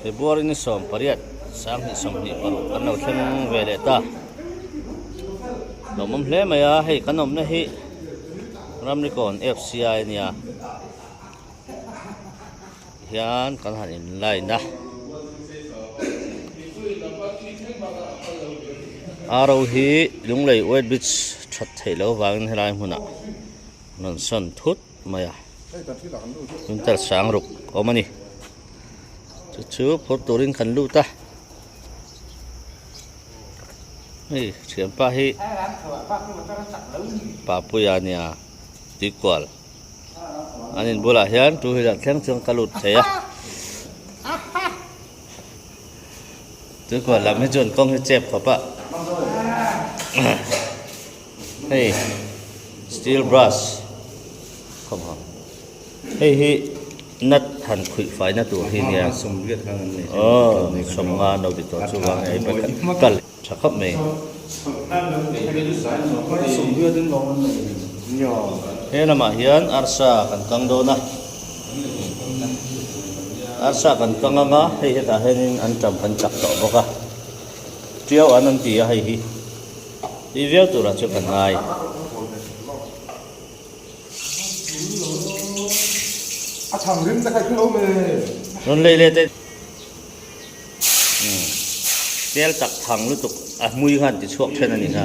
February ni som pariat sang hi som hi paru kanau thleng vele ta nomam hle maya hei kanom na hi ramnikon FCI nia hian kan han in lai na aro hi lunglei wet beach that thailo wangin helai hmuna non son thut maya winter sang ruk omani chu phot turin kan lu ta hei chiam pa hi papuya nia tikwal anin bola hian tu hi la thleng chung kalut theya tikwal lam hi chon kong hi chep papa hey steel brush come on hey hi nat han khui fai na tur hi nia som viet hang nei som nga no di to chu wang ai pa kal chakhap me som viet din lo nyo he lama hian arsa kan kang do na arsa kan kang nga hei heta henin an tam kan chak to boka tiao anan ti a hei hi i veo tu ra chu kan ngai a thằng rim ta khai cái lỗ mê non le le te tel tak thang lu tuk a mui han ti chuak then ani na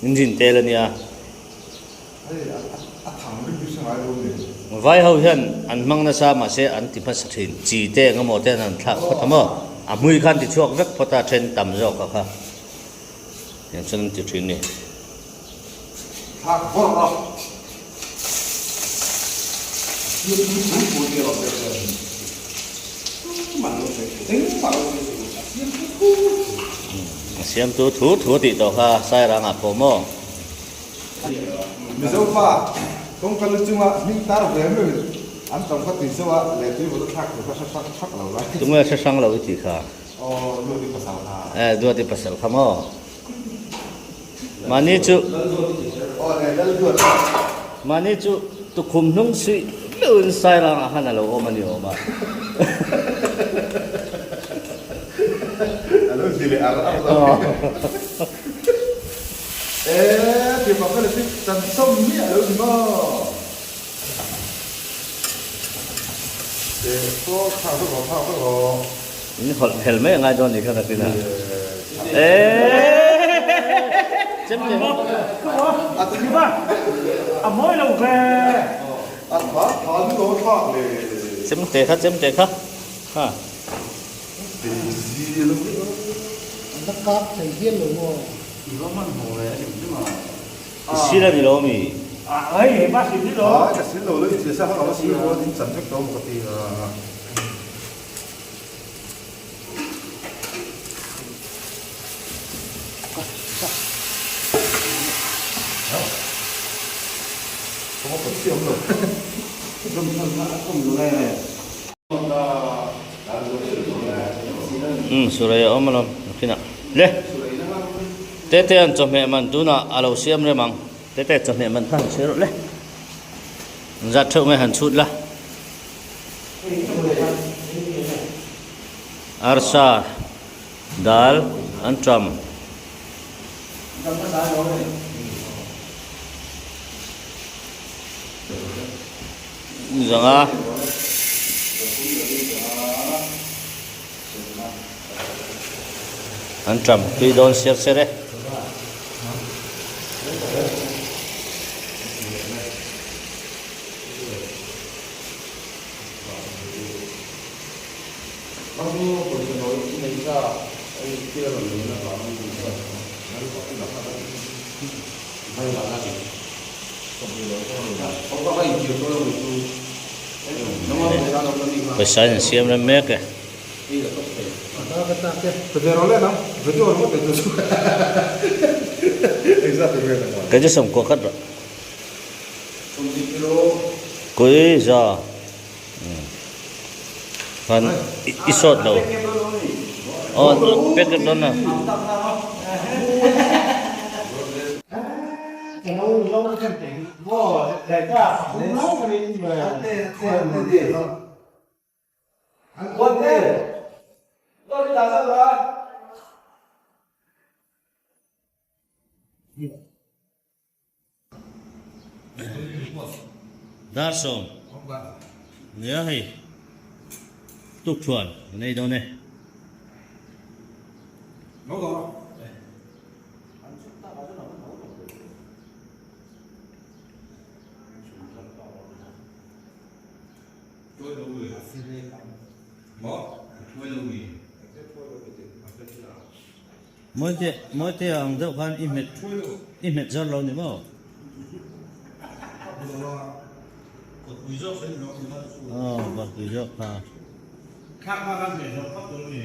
engine tel ania a thằng rim bị sao lỗ mê vai hau hian an mang na sa ma se an ti phas thin chi te ngamo te nan thak phathama a mui khan ti chuak vek phota then tam zo ka kha yang chen ti thin ni thằng vỡ ra chưa chưa chưa chưa rồi tính mà siam tu thu ti to kha sai ra nga pomo mình dâu pha không cần lưu chung à nhưng ta về mới anh tổng phát tiền sâu à lệ tuy vừa thắc rồi phát lâu lại tung la sa sang lo ti kha luôn đi pasal ha du ti pasal khamo mani chu này đã được mani chu tu khum nung si leun sai ra nga han lo o mani o ma alo gì lại ăn thì mà cái là cái tần sông nhỉ alo gì mà để có thao cái gò ni hol helme ngai don ni kha tina chém te à tự nhiên ba à mới lâu về à thả cái gò thoát này chém te kha ha để gì luôn nó cắt thành viên rồi mà sira ni lo mi à ấy bác sĩ biết đó đó cái xin lỗi đấy chỉ sao họ xin lỗi những sản xuất đó một tí không có siêu rồi không được này suraya omalom kina le tete an chome man tuna alo siam re mang tete chome man than sero le zat thau me han chut la arsa dal antram zanga antram pi don ser sere pesan siam na mek Pero lên không? Video nó mất được rồi. Exatamente. cái som ko khat ra koi za han isot lo pek don na cái lâu cái tiền vô đại ca không nấu cái gì mà ăn quân đi tôi đi đào ra rồi Dar som. Nhớ hay. Tục chuẩn này đâu này. nấu rồi tôi đâu người bỏ tôi đâu người Mỗi thế ông đâu khoan image cho lâu nữa mà. Bật quý dốc à. khác mà làm gì nó phát được gì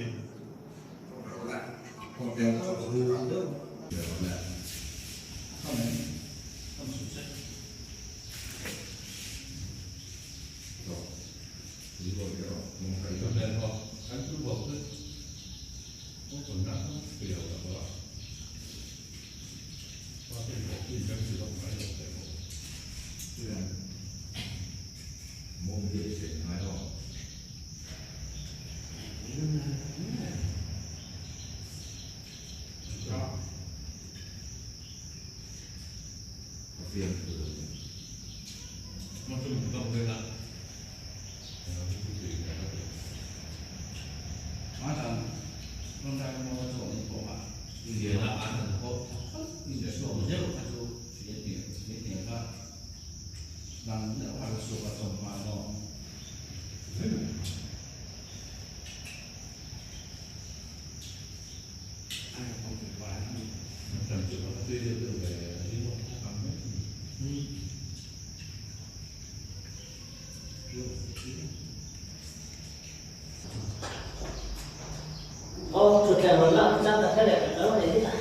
Thực hiện là chúng ta phải để đó này thế nào?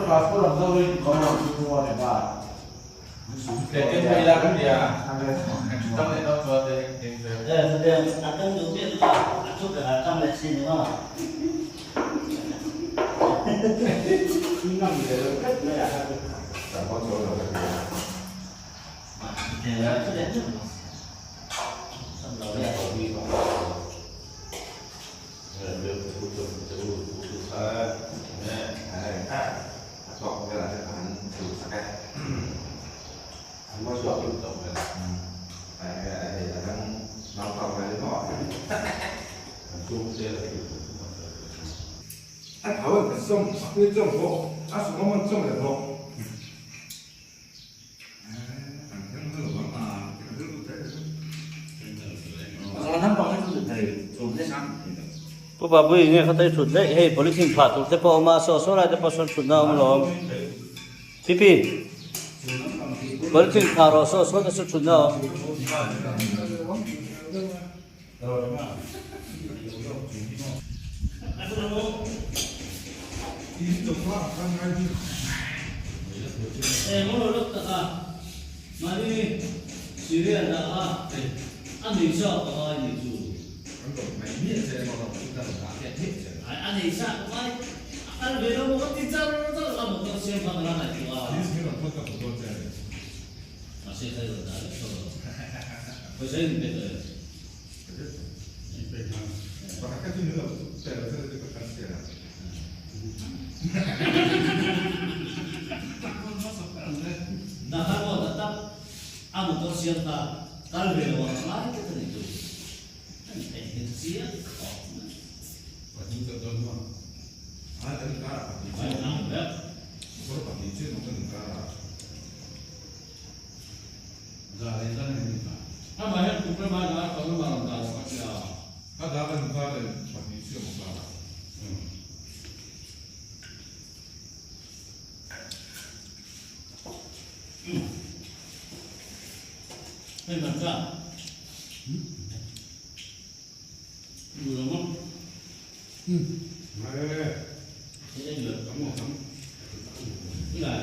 passport làm sao đi có một mua này mà để trên đây là cái gì à trong này nó có đây Thực akan duit lah, masuk ke dalam mesin itu mah. năm gì đấy chẳng có chỗ nào Ya, sudah tu. Sampai dia hobi chọn cái là sẽ ăn thử sake ăn bao giờ cũng tổng rồi này là đang nấu tàu này nó chung xe là anh thảo luận cái sông cái sông phố anh sử dụng sông để phố Papa babu ini kata itu deh, hey polisi patu, tapi oma soalnya ada person sudah belum. Pipi, polisi karo soalnya sudah. Menurut kata, mari Syria dah Indonesia apa itu? Anh thì sao cũng vậy, anh về đâu có tin chắc rất là một con xem con nó này thì vào. Mà xem thấy rồi đấy, phải xem được rồi. Nah kalau tetap, anu kau siapa? Kalau về đâu mà lái cái này rồi, anh phải hiện diện. Hey, Bangsa. Belum mau? Ini juga kamu. Enggak.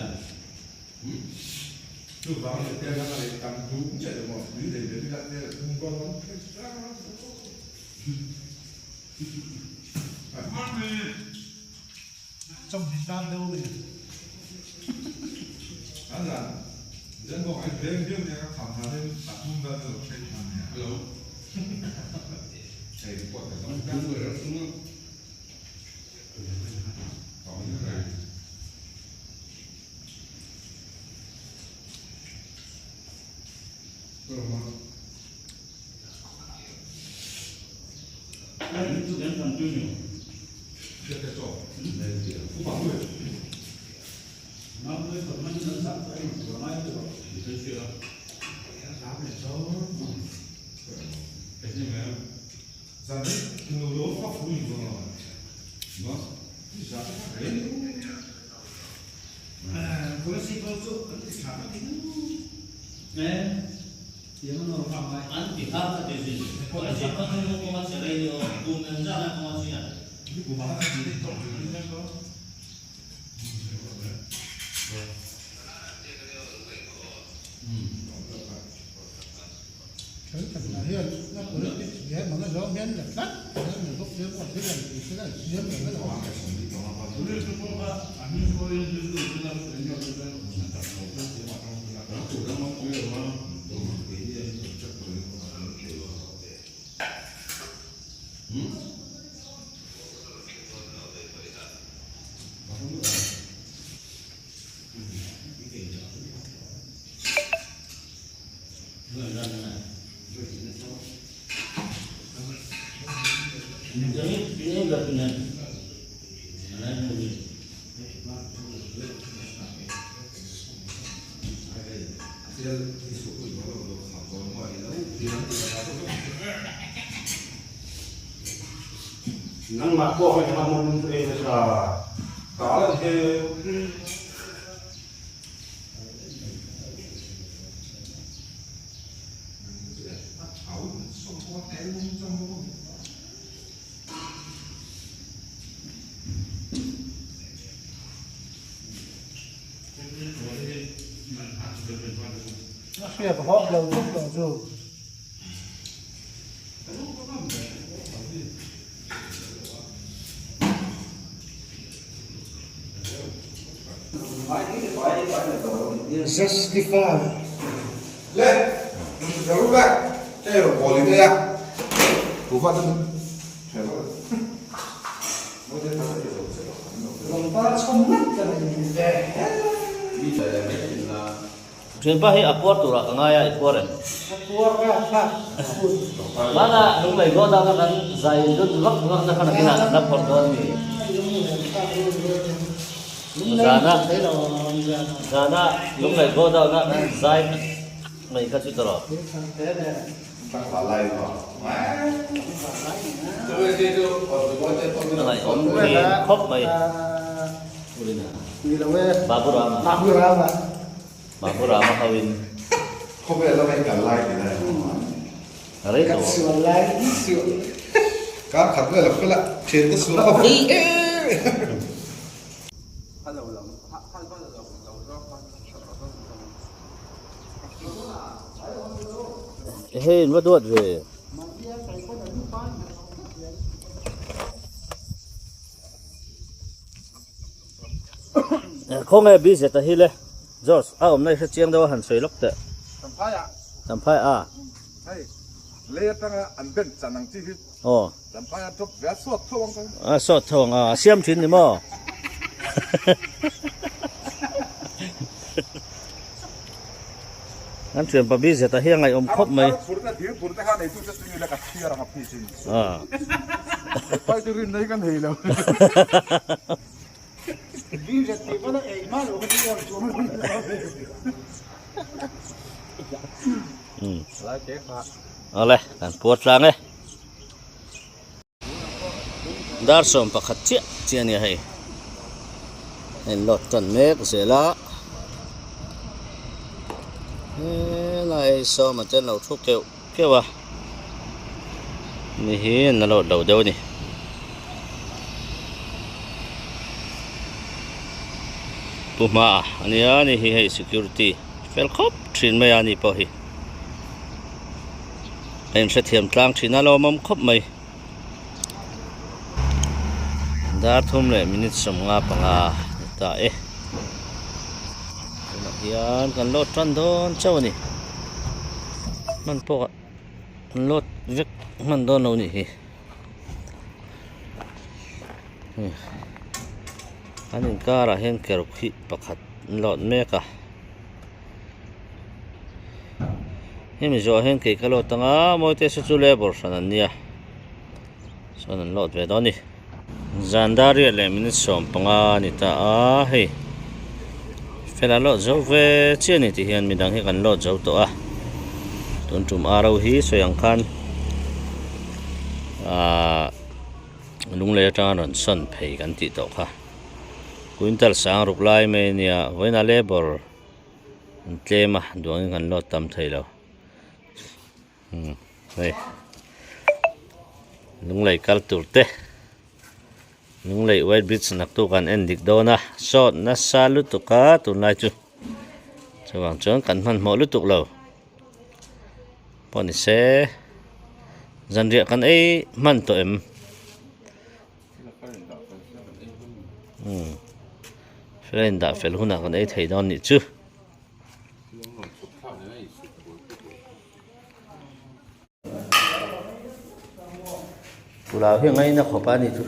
Lúc đó thì theo ra là cầm thú cũng chạy được một lý để đến đặt đây là không có lắm trong thời gian đâu thì anh là dân gọi anh đến riêng thì các phòng là nên tập trung ra được cái này. Hello. Cái cảnh là hiện nó có cái ghé mà nó gió miến là cắt nó là lúc nếu còn cái này thì cái này miến là nó là nang ma ko ha ha mon e sa ta la he nó sẽ có họ đầu lúc đầu rồi justify lên đâu vậy đây là bỏ lên đây à thủ phát lên lòng ta không mất cái này Chuyện pa hi apuat tu ra ngaya ipuaren. tua ra ha Mana nung lai go da kan zai dut vak vak na kana kina na por don mi. Zana nung lai go da na zai mai ka chu tro. tăng vào lại rồi Nai om ni khop mai. vì là về Babura tạm được ra mà Babura ma hawin. không biết là anh cả lại thế này Ari cắt to. sửa lại sửa các khẩn là cái là trên cái xuống nó không Hey, what do we? Không nghe biết gì ta hi le. George, hôm nay sẽ chiang đâu hẳn sấy lóc tệ. Tầm phai ạ. Tầm phai à? Hay. Lê tăng ăn bên chẳng năng chi hết. Ồ. Tầm phai ăn chụp vé suốt thôi không? À, sọt thòng à, xiêm chín đi mò. Anh chuyện bà biết gì ta hi ngày ông khóc mày. Pura na dia pura ta này tu chắc như là cái kia rằng phi sinh. À. Phai tu rin này kan hei lo. đi ra thì có nó ấy mà rồi cái con xuống Lại chế phạt. Ole, kan puat lang eh. Dar som pakhat chia chia ni hai. En lot tan mek zela. Lai so ma chen lo thuk keu keu à. Ni hi na lo đầu đâu ni. Puma ani ani hi hai security. Fel khop trin mai ani po hi. Em sẽ thiểm tlang chỉ na lo mom khop mai. Dar thum le minute som nga panga ta e. Hian kan lot tran don chaw ni. Man po kan lot vek man don lo ni hi. อันนี้ก็ระเห็นเกลุกหิประคัดหลอดเมกะเห็นมีจ่อเห็นเกลกหลอดตั้งมวยเตสุจุเลบอร์สันนี่ส่วนหลอดเวดอนี่จันดารีเลมินิสอมปังนี่ตาเฮ้เฟลาหลอดเจ้าเวเชียนี่ที่เห็นมีดังให้กันหลอดเจ้าตัวตุนจุ่มอาราฮีสวยงคันลุงเลี้ยงจานนสันเพย์กันติดต่อค่ะกุนตัลสังรุกไล่เมเนียเวนัลเลบอร์เจมาดวงกันลอดตามไทยแล้วนี่ลุงเลี้ยงกัลตุร์เตลุงเลี้ยงไวท์บริดจ์นักตุกันเอ็นดิกโดนะชอดนัสซาลุตุกาตุนไลจูจะวางจนกันมันหมดลุตุกแล้วพอนี่เสจันเรียกันมันตัวเอ็มเฟรนด์เฟลหุ่นกันไทยดอนนี่จูกูลาเพียงไงนะขอป้านี่จู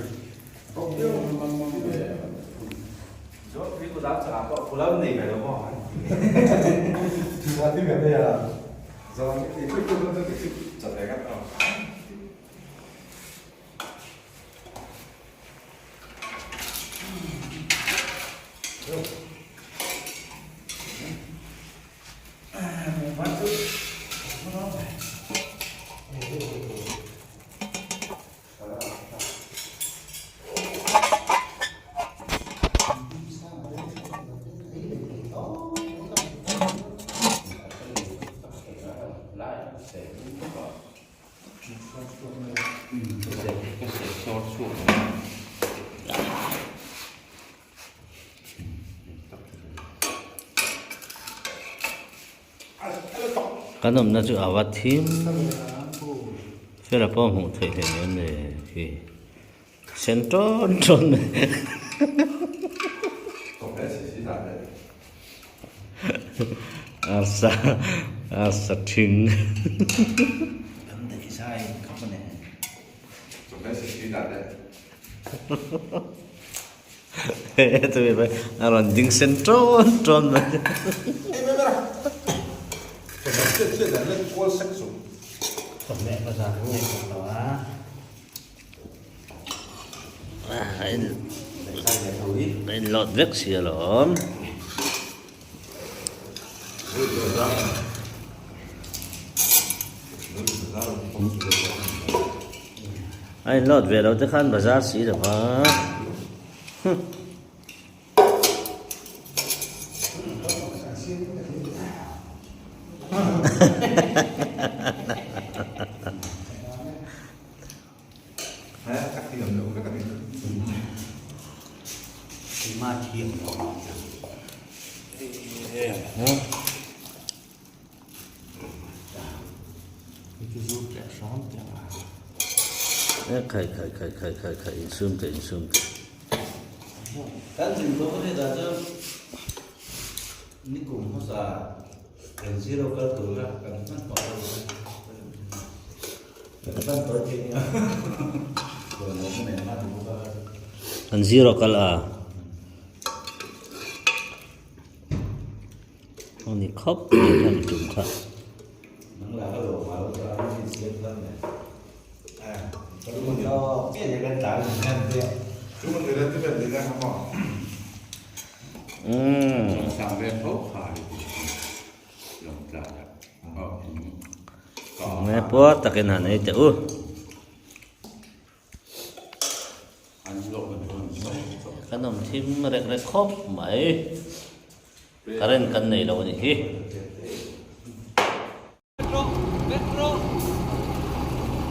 ขนมน่าจะอาวัตทิมเพื่อป้อมหูไทยเห็นยันเลยที่เซนตอนจนอาสะถึงเฮ้ยตัวไปอารมณ์ดิ้งเซนตอนจนเลยสมเด็จพระสังฆราชหรอเป็นหลอดเวกเสียหรอไอ้หลอดเวเราจะขั้นบาซาร์สีหรอวะมาเทียมไข่ซึมการถึงตัวนี้เราจะนี่กลุ่มภาษาเป็นซีโร่ก็ตัวละกันตั้งตัวจริงนะตัวน้องเนี่ยมาดูก็อันซีโร่ก็ละอันนี้ครบทำจุ่มครับนั่งแล้วก็หลงมาแล้วก็มีเสียงแล้วเนี่ยก็เปลี่ยนอย่างกันต่างกันเพื่อทุกคนจะได้ที่เป็นเรื่องครับหมอสั่งเรียนเขาขายลงจากแม่ปวดตะกินหันไอ้เจ้าขนมทิมเล็กๆครบไหมกระเด็นกันในเราเนี่ยฮิ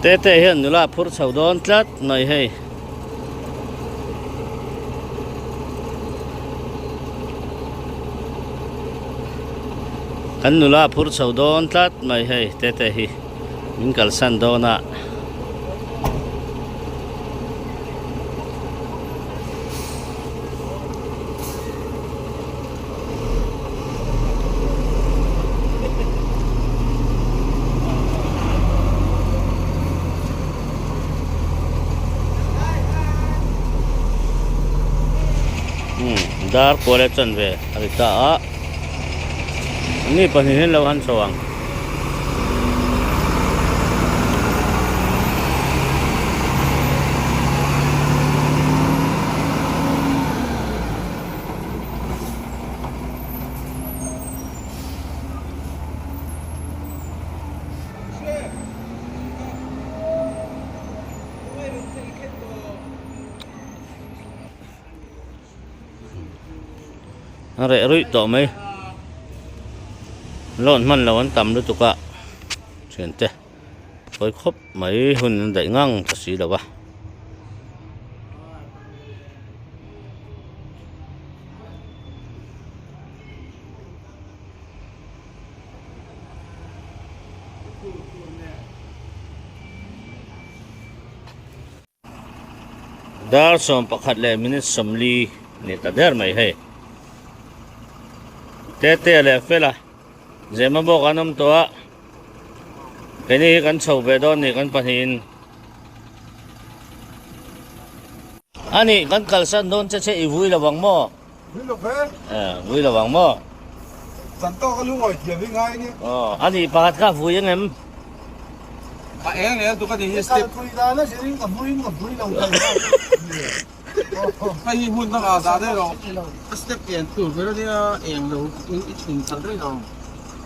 เตะเห็นอยู่ละพูดชาวดอนจัดหน่อยให้กันอยู่ละพูดชาวดอนจัดหน่อยให้เตะฮิมิงกัลสันโดนะ dar kole chan ve alita a ni pani hen lo han sawang rẻ rưỡi tổ mấy lộn mình là vẫn tầm được tục ạ chuyển thế với khớp mấy hun đẩy ngang thật sự đâu ba dar som pakhat le minute somli ni ta der mai he tete le fela zema bo kanom to a kani kan chho be don ni kan pahin ani kan kalsan don che i vui lawang mo Ví dụ thế, vui lawang mo sẵn to cái lúc ngồi chuyện với ngay nhé. ani pakhat ka vui yang em Pak yang ni tu kan dia Cái step tôi ra nó sẽ đi còn vui lòng thầy kai hun tak ada ada lo. step yang tu kalau dia yang lu ini satu dong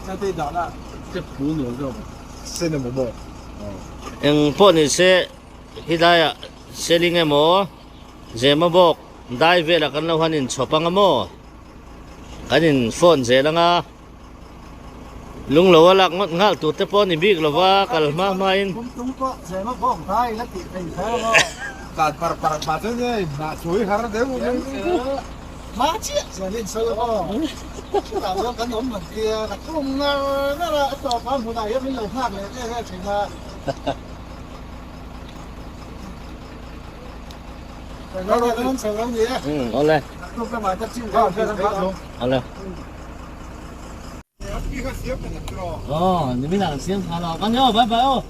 nanti dah lah step dulu dong Xin là một bộ. ang po ni se hidaya selling mo zema bok dai ve la kan lo hanin chopang mo kanin phone je langa lung lo wala ngot ngal tu te pon ni big lo wa kal ma in chúng có sẽ nó có một tay nó chỉ thành thế mà Tạt bà thế này, bà chuối hả thế một cái. má chết rồi lên sơ ho làm cho cái nhóm mình kia là không nó là tòa phán một này mới lời khác này cái chuyện là nó là nó sợ cái gì á ole lúc cái mà chắc chịu không cái nó không ole Cái cái xiếc này là trò. ni mina siang halo kan yo bye bye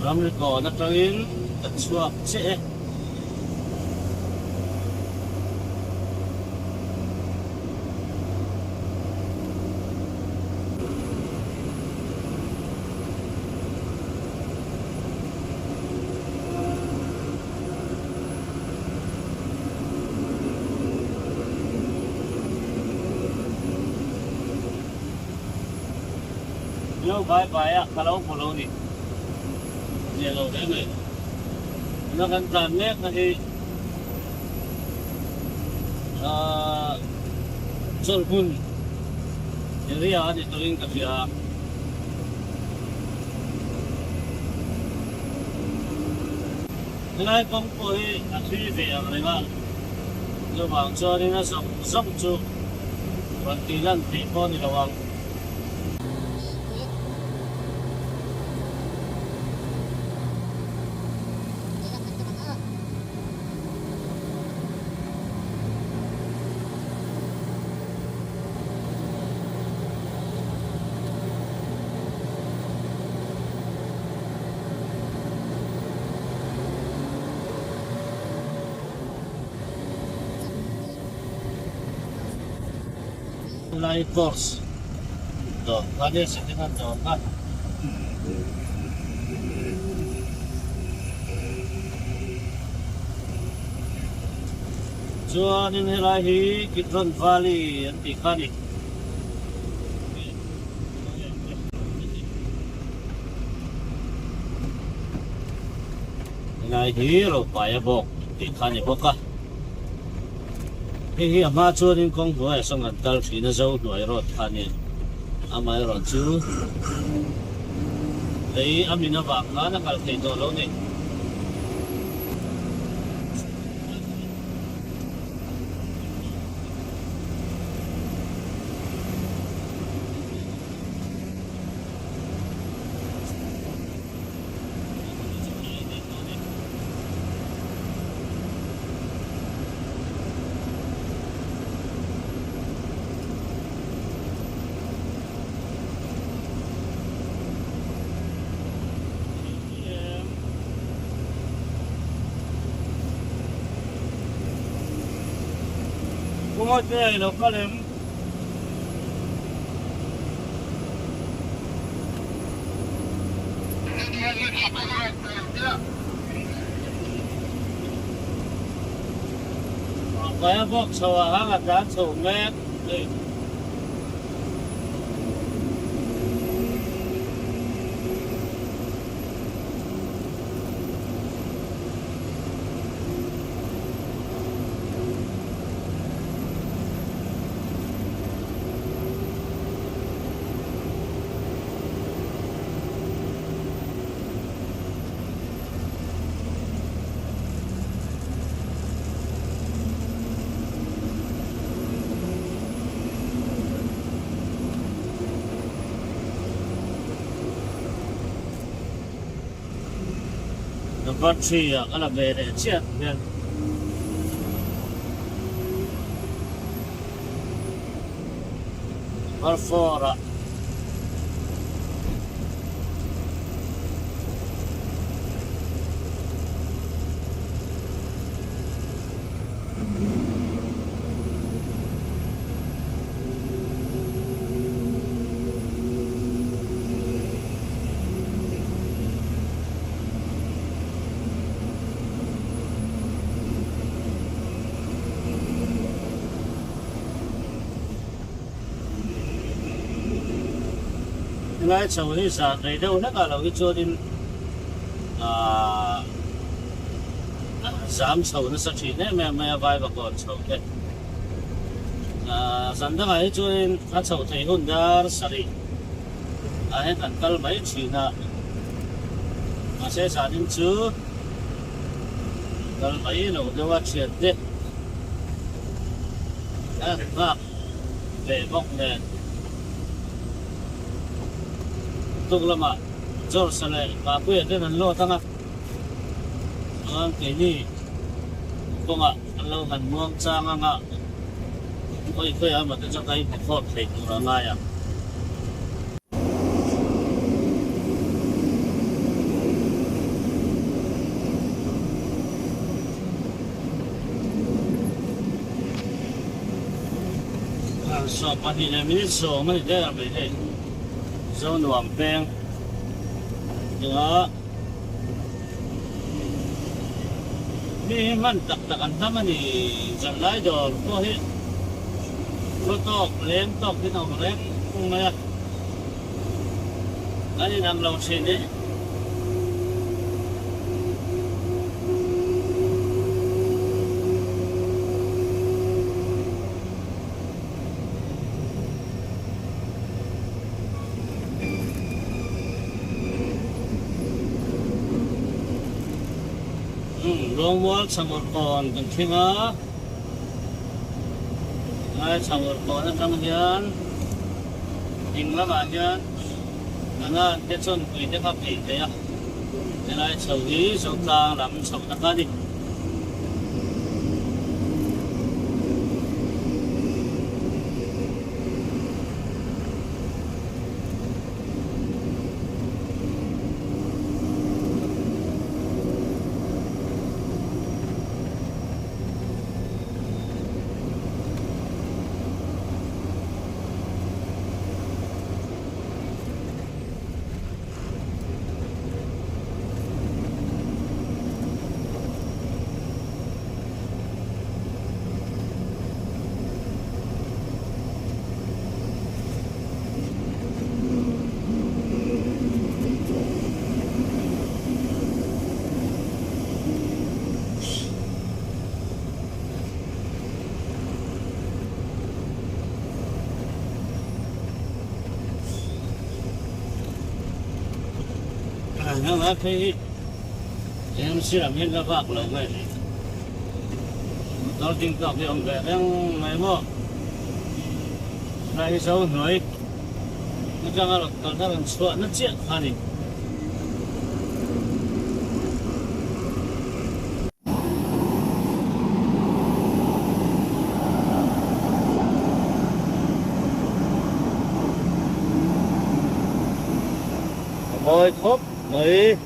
ram ni ko na tangin at suak che yo bye bye ya kalau follow ni nhà lầu đấy này nó gần gần nét này sơn phun jadi ya di tuling tapi ya cái công cụ là suy về này mà rồi bằng cho nên nó sốc chu còn tí lần tí con thì là bằng Light force. Tuh, ada settingan tuh kan. Chuan in helai hi Kidron Valley an ti kha ni. Helai hi ro pa bok ti kha ni boka. Hi ama chuan in kong hua song an tar thi na zo hnuai ro kha ni. Amai ro chu. Lei amina wa kha na kal thei do lo ni. ngồi chơi đâu có lên cái bốc sầu hàng cả sầu mét con trì ở là về để chết nên con phò đó ngay sau này sao đây đâu nó cả là cái chỗ đến giảm sầu nó sẽ chỉ nên mẹ vai và còn sầu đấy giảm đó cái chỗ đến nó sầu thấy hơn đó sao đi hết ăn cơm mấy chỉ là mà sẽ sao đến chứ cơm mấy nó đâu có chuyện đấy về bốc này tục lama jor sale ma ku ye nan lo tanga ang ke ni ko nga lo han muang cha nga oi ko ya ma ta cha kai phot thei tu ra nga ya so pa ni le minute so ma de ra be de dấu nuông bèn nữa mi man tak takan tama ni dần lái đồ có hết có tóc lên tóc cái nào lên không mà anh nằm lâu trên đấy long wall samur kon kan thinga ai samur kon atang hian ding lama hian anga te chon pui te kha pi te ya ai chau hi chau tlang lam chau ta ka ni nó thấy em sẽ làm hết các bác lâu vậy tao tin tao thì ông về đang mấy mò này sao nói nó chẳng là còn đang sợ nó chết hả đi rồi khóc mấy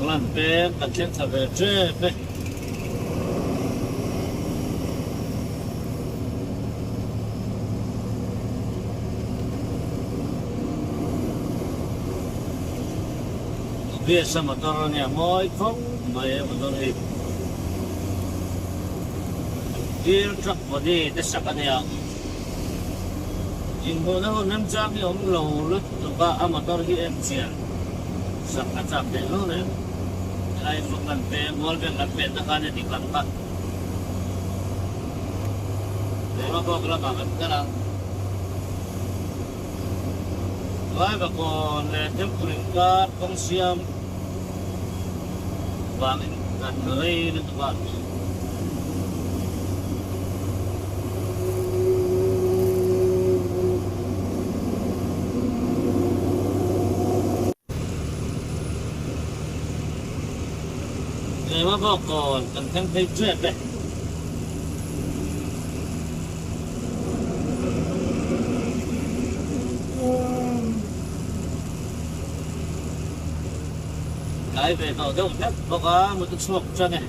lan pe kan chen sa ve che pe về sa motor nya moi không mai motor hi gear truck body te sa kanya in ho na ho nam chang ni om lo lu ba motor hi em chia sa ka chap de lo ne ai phục lan pe mol ben lan pe ta ka ne di kan pa de ma ko la ba ka la vai ba con le tem kuring ka kong siam vàng gần người lên các bạn người mà vào còn cần thêm thấy chuyện đấy cái về tàu đông nhất có một cái chuộc cho này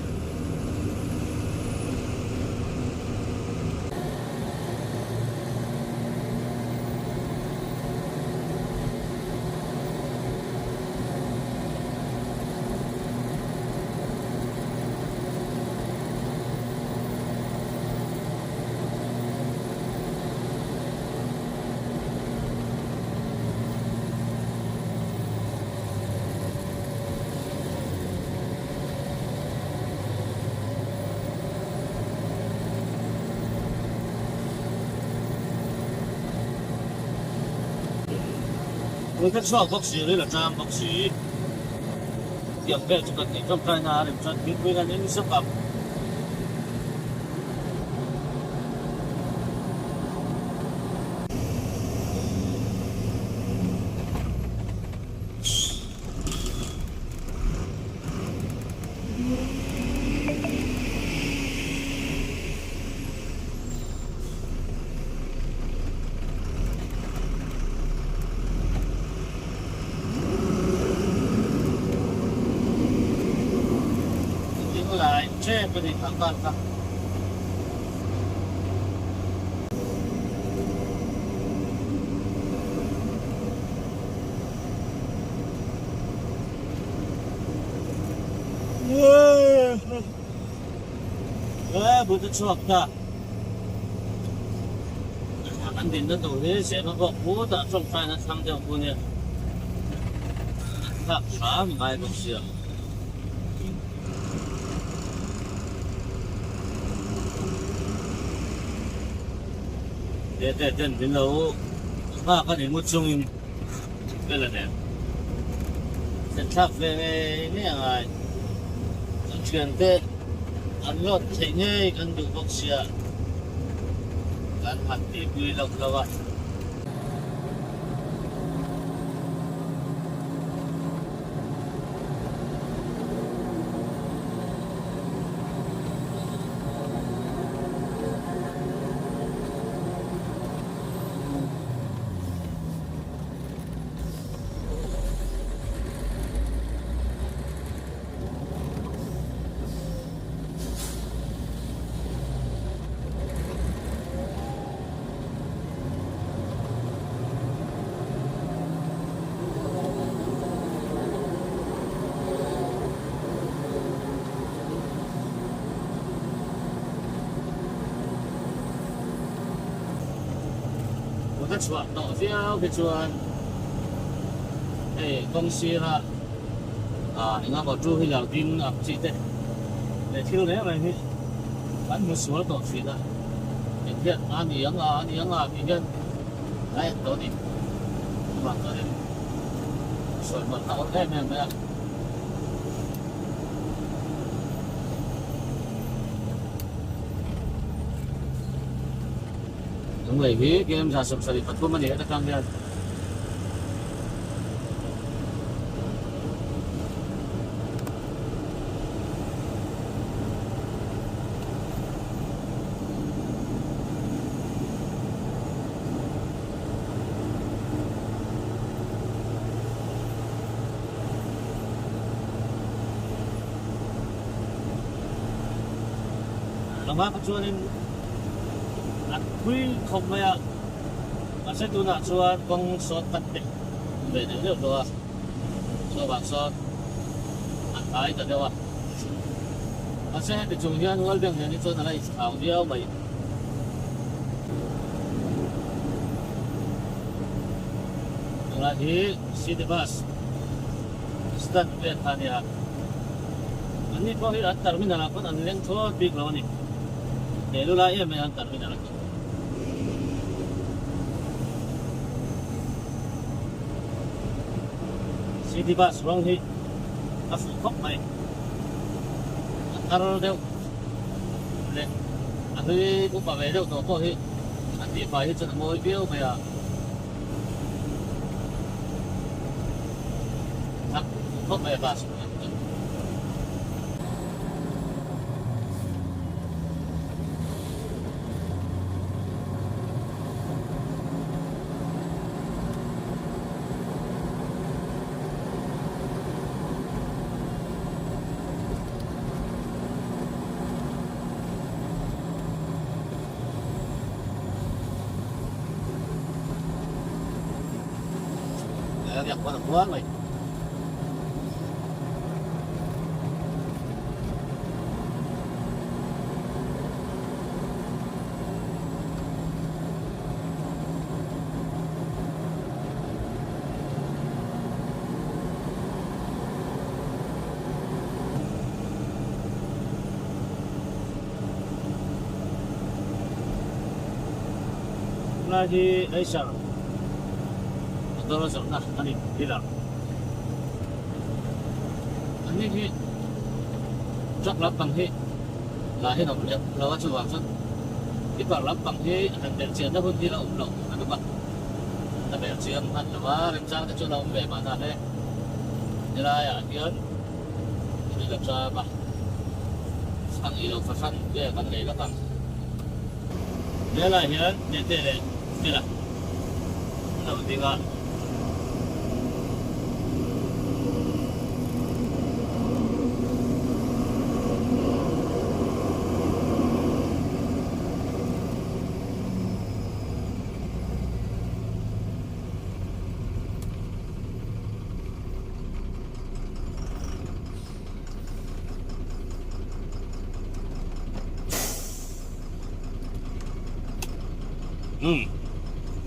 với các số bác sĩ đây là trang bác sĩ điểm về cho các trong tai nhà để cho biết với những sức khỏe lại che bên này thằng con không bữa tôi chuộc ta anh đến đó tụi thế sẽ nó có bố ta trong phải nó tham theo cô nhỉ thật xóa một vài bác sĩ để đến lâu ba cái này một chung cái là đẹp sẽ thắp về này này chuyện thế anh lót thấy ngay anh được bác sĩ anh hạt đi vui lộc lộc à cái chuột đổ riêu cái chuột để công ty là anh em bảo chú hay là tin là chị đấy để thiếu đấy này thì bán một số tổ phí đó để thiện anh thì thì nhân đấy đó thì mà cái sợi mật tao thêm này mới đúng rồi cái em ra sập sợi phật mà để nó căng lên lama ka chuanin at hui khom maya ase tu na chuan kong sot tat te ve de le do so ba sot ai ta dewa ase de chung hian wal beng ni chuan alai au diao mai la hi city bus start ve thania ani ko hi at terminal ko an leng tho big lo ni de lu la ye me an terminal ko city bus rong hi a fu khop mai ar deu le ani ku pa ve deu to ko hi an ti fa hi chan moi biao me ya khop mai bus yak quá quá mày lagi Aisyah terus nah ani hilang ani hi chắc lắm bằng hi là hi nào cũng là quá chua chứ cái bằng lắm bằng hi anh đèn chiên nó hơn thì là ủng lộng các bạn ta đèn chiên ăn là quá đem sang cho nó về mà ta đây như là à kiến đi làm sao mà sang ý đâu phải sang để vấn đề các bạn đây là hiện để đây là đầu tiên là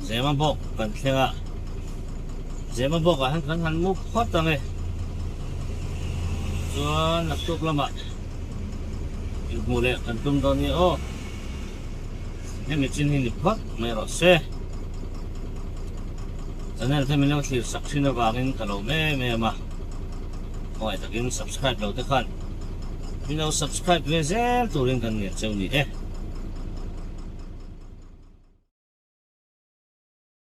dễ mà bọc cần xem ạ dễ mà bọc à hắn múc hót ra này cho lập tục lắm ạ mùa lệ cần tung to như ô em mình xin hình được hót mày rõ xe cho nên là mình đang chỉ sắp xin nó vào cái lỗ mẹ mà hỏi ta cái subscribe đầu tiên mình đâu subscribe với dễ tụi mình cần nghiệp châu gì thế